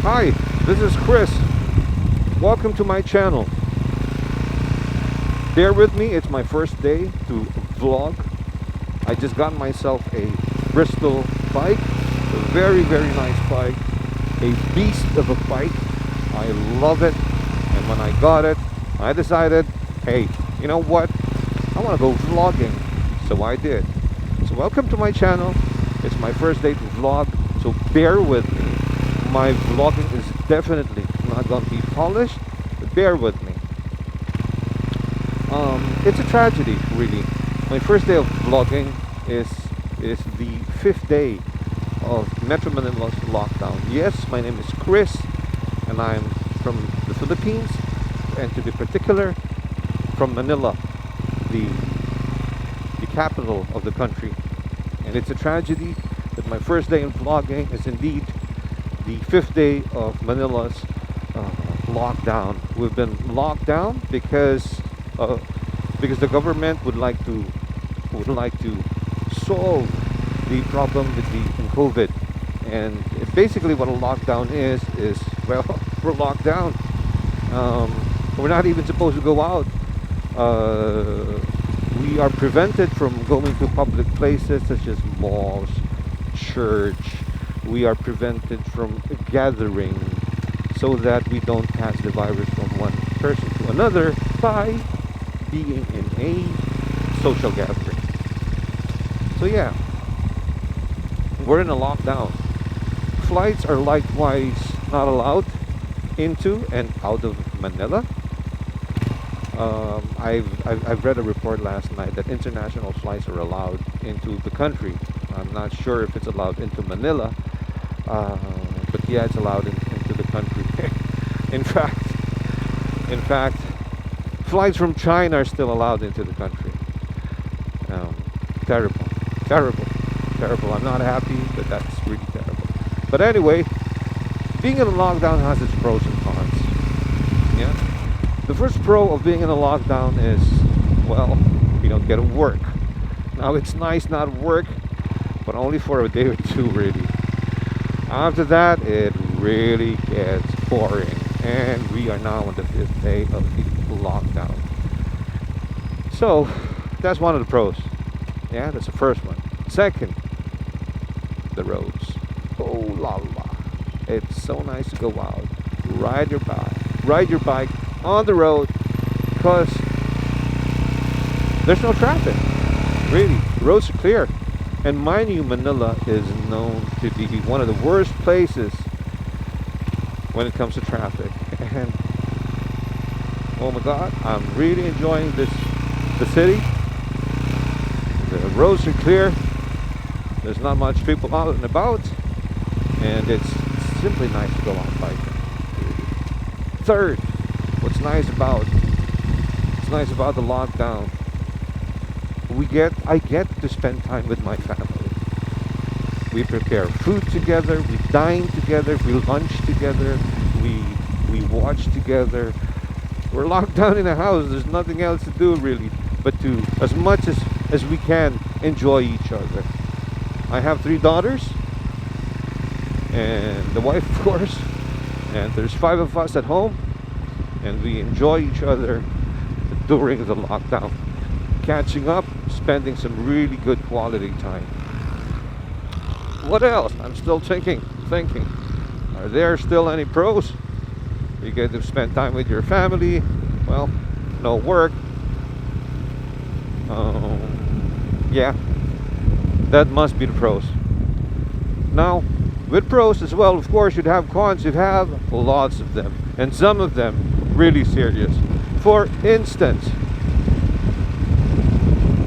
Hi, this is Chris. Welcome to my channel. Bear with me, it's my first day to vlog. I just got myself a Bristol bike, a very nice bike, a beast of a bike. I love it, and when I got it, I decided, hey, you know what? I want to go vlogging, so I did. So welcome to my channel. It's my first day to vlog, so bear with me. My vlogging is definitely not going to be polished, but bear with me. It's a tragedy, really. My first day of vlogging is the 5th day of Metro Manila's lockdown. Yes, my name is Chris, and I'm from the Philippines, and to be particular, from Manila, the capital of the country. And it's a tragedy that my first day in vlogging is indeed the 5th day of Manila's lockdown. We've been locked down because the government would like to solve the problem with the nCovid. And basically what a lockdown is well, we're locked down. We're not even supposed to go out. We are prevented from going to public places such as malls, church. We are prevented from gathering so that we don't pass the virus from one person to another by being in a social gathering. So yeah, we're in a lockdown. Flights are likewise not allowed into and out of Manila. I've read a report last night that international flights are allowed into the country. I'm not sure if it's allowed into Manila, but yeah, it's allowed into the country. in fact, flights from China are still allowed into the country. Terrible. I'm not happy, but that's really terrible. But anyway, being in a lockdown has its pros and cons. Yeah. The first pro of being in a lockdown is, well, you don't get to work. Now it's nice not work, but only for a day or two, really. After that, it really gets boring, and we are now on the 5th day of the lockdown. So that's one of the pros. Yeah, that's the first one. Second, the roads. Oh la la, it's so nice to go out, ride your bike on the road, because there's no traffic. Really, the roads are clear. And mind you, Manila is known to be one of the worst places when it comes to traffic. And oh my God, I'm really enjoying the city. The roads are clear. There's not much people out and about, and it's simply nice to go on biking. Third, what's nice about the lockdown, I get to spend time with my family. We prepare food together, we dine together, we lunch together, we watch together. We're locked down in a house. There's nothing else to do really but to, as much as we can, enjoy each other. I have 3 daughters and the wife, of course, and there's 5 of us at home, and we enjoy each other during the lockdown, catching up, spending some really good quality time. What else? I'm still thinking, are there still any pros? You get to spend time with your family. Well, no work. Yeah, that must be the pros. Now, with pros as well, of course, you'd have cons. You'd have lots of them, and some of them really serious. For instance,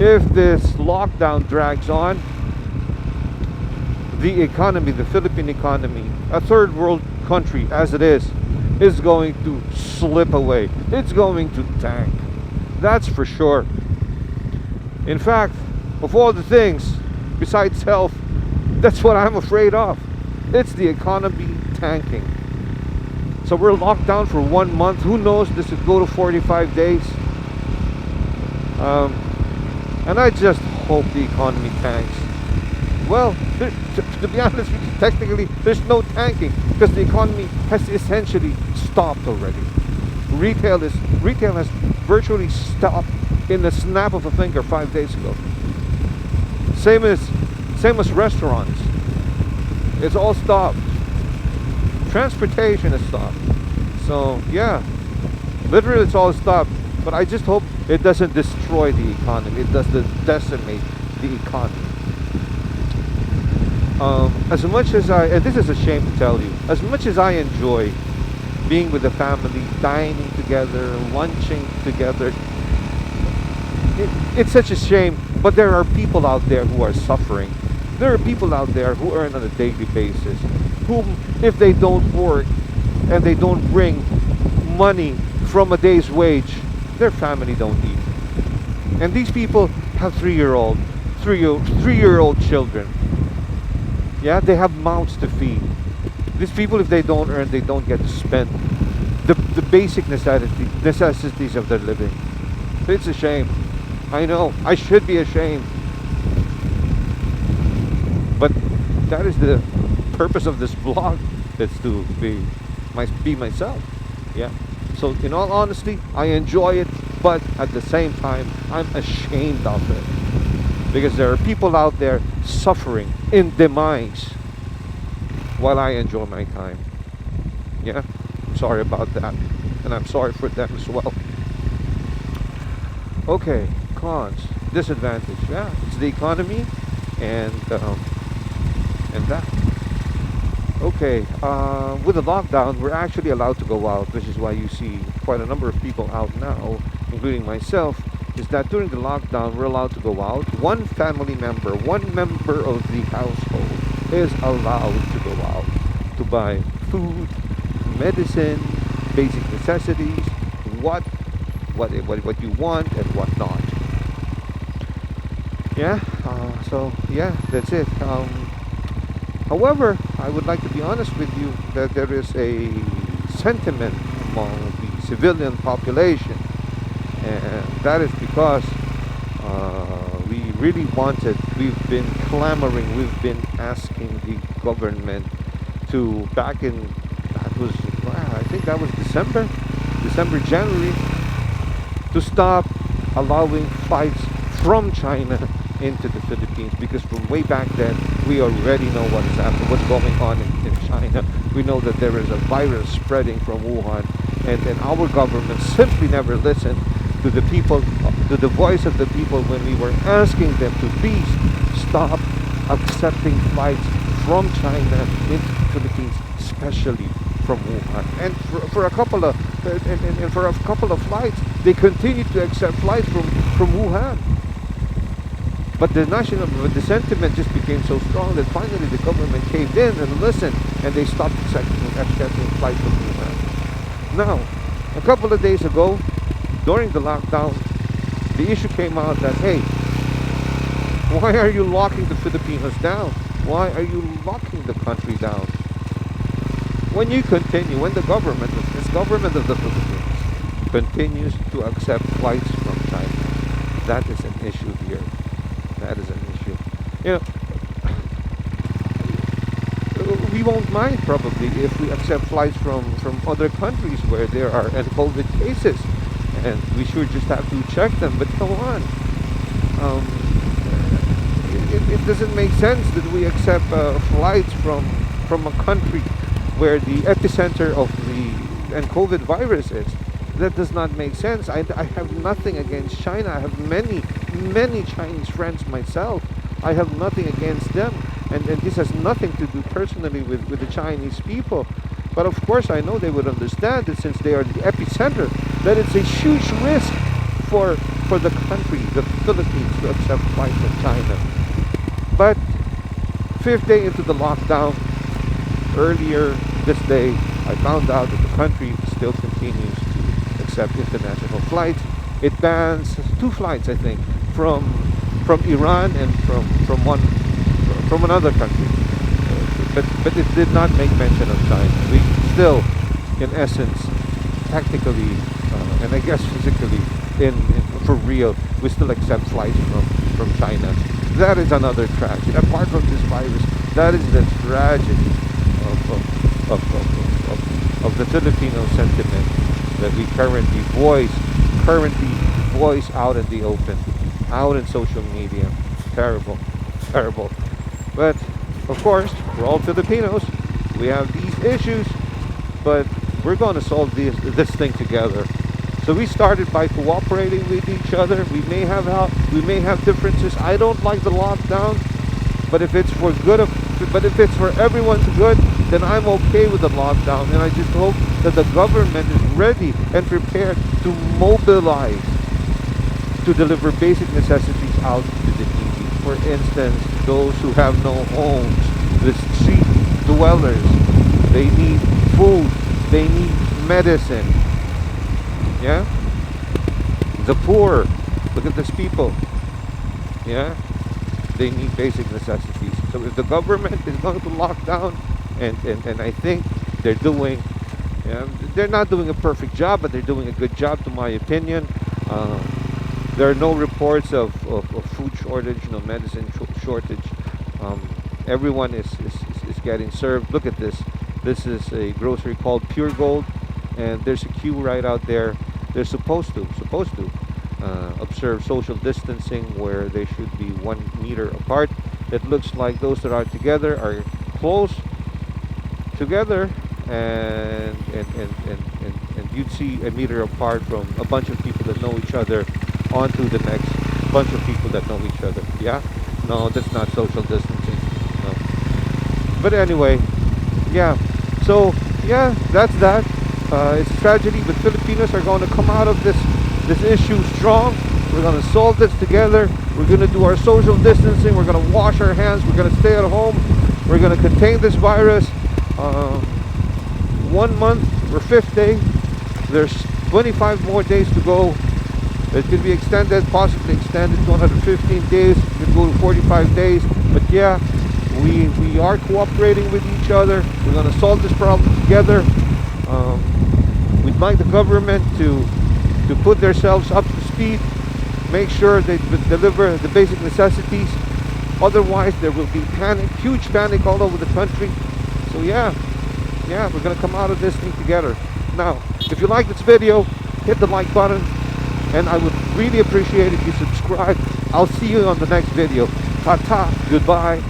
if this lockdown drags on, the economy, the Philippine economy, a third world country as it is going to slip away. It's going to tank. That's for sure. In fact, of all the things besides health, that's what I'm afraid of. It's the economy tanking. So we're locked down for 1 month. Who knows, this could go to 45 days. And I just hope the economy tanks. Well, to be honest with you, technically There's no tanking because the economy has essentially stopped already. Retail has virtually stopped in the snap of a finger 5 days ago. Same as restaurants. It's all stopped. Transportation is stopped. So yeah, literally it's all stopped. But I just hope it doesn't destroy the economy. It doesn't decimate the economy. As much as and this is a shame to tell you, as much as I enjoy being with the family, dining together, lunching together, it's such a shame. But there are people out there who are suffering. There are people out there who earn on a daily basis, whom, if they don't work and they don't bring money from a day's wage, their family don't eat. And these people have three-year-old children. Yeah, they have mouths to feed. These people, if they don't earn, they don't get to spend the basic necessities of their living. It's a shame. I know. I should be ashamed. But that is the purpose of this vlog. It's to be myself. Yeah. So in all honesty, I enjoy it, but at the same time, I'm ashamed of it. Because there are people out there suffering in demise while I enjoy my time. Yeah, I'm sorry about that. And I'm sorry for them as well. Okay, cons, disadvantage. Yeah, it's the economy and that. Okay, with the lockdown, we're actually allowed to go out, which is why you see quite a number of people out now, including myself. Is that during the lockdown we're allowed to go out. One member of the household is allowed to go out to buy food, medicine, basic necessities, what you want and what not. Yeah, so yeah, that's it. However, I would like to be honest with you that there is a sentiment among the civilian population, and that is because we've been clamoring, we've been asking the government to, I think that was December, January, to stop allowing flights from China into the Philippines, because from way back then we already know what's going on in China. We know that there is a virus spreading from Wuhan, and our government simply never listened to the people, to the voice of the people, when we were asking them to please stop accepting flights from China into the Philippines, especially from Wuhan. And for a couple of flights, they continued to accept flights from Wuhan. But the sentiment just became so strong that finally the government caved in and listened, and they stopped accepting flights from Wuhan. Now, a couple of days ago, during the lockdown, the issue came out that, hey, why are you locking the Filipinos down? Why are you locking the country down? When the government of the Philippines continues to accept flights from China, that is an issue here. That is an issue. You know, we won't mind probably if we accept flights from other countries where there are nCovid cases, and we sure just have to check them. But come on, it doesn't make sense that we accept flights from a country where the epicenter of the nCovid virus is. That does not make sense. I have nothing against China. I have many Chinese friends myself. I have nothing against them, and this has nothing to do personally with the Chinese people. But of course, I know they would understand that since they are the epicenter, that it's a huge risk for the country, the Philippines, to accept flights from China. But 5th day into the lockdown, earlier this day, I found out that the country still continues to accept international flights. It bans 2 flights, I think, from Iran and from another country. But it did not make mention of China. We still, in essence, technically, and I guess physically, for real, we still accept flights from China. That is another tragedy. Apart from this virus, that is the tragedy of the Filipino sentiment that we currently voice out in the open, out in social media. Terrible, terrible. But of course, we're all Filipinos. We have these issues, but we're going to solve this thing together. So we started by cooperating with each other. We may have differences. I don't like the lockdown, but if it's for good of, but if it's for everyone's good, then I'm okay with the lockdown. And I just hope that the government is ready and prepared to mobilize to deliver basic necessities out to the needy. For instance, those who have no homes, the street dwellers, they need food, they need medicine. Yeah? The poor, look at these people. Yeah? They need basic necessities. So if the government is going to lock down, and I think they're doing, yeah, they're not doing a perfect job, but they're doing a good job to my opinion. There are no reports of food shortage, no medicine shortage. Everyone is getting served. Look at this. This is a grocery called Pure Gold, and there's a queue right out there. They're supposed to observe social distancing where they should be 1 meter apart. It looks like those that are together are close together, and you'd see 1 meter apart from a bunch of people that know each other onto the next bunch of people that know each other. Yeah? No, that's not social distancing. No. But anyway, yeah. So yeah, that's that. It's a tragedy, but Filipinos are going to come out of this issue strong. We're going to solve this together. We're going to do our social distancing. We're going to wash our hands. We're going to stay at home. We're going to contain this virus. 1 month or 5th day. There's 25 more days to go. It could be extended, possibly extended to another 15 days. It could go to 45 days. But yeah, we are cooperating with each other. We're going to solve this problem together. We'd like the government to put themselves up to speed, make sure they deliver the basic necessities. Otherwise, there will be panic, huge panic all over the country. So yeah, we're going to come out of this thing together. Now, if you like this video, hit the like button, and I would really appreciate if you subscribe. I'll see you on the next video. Ta-ta, goodbye.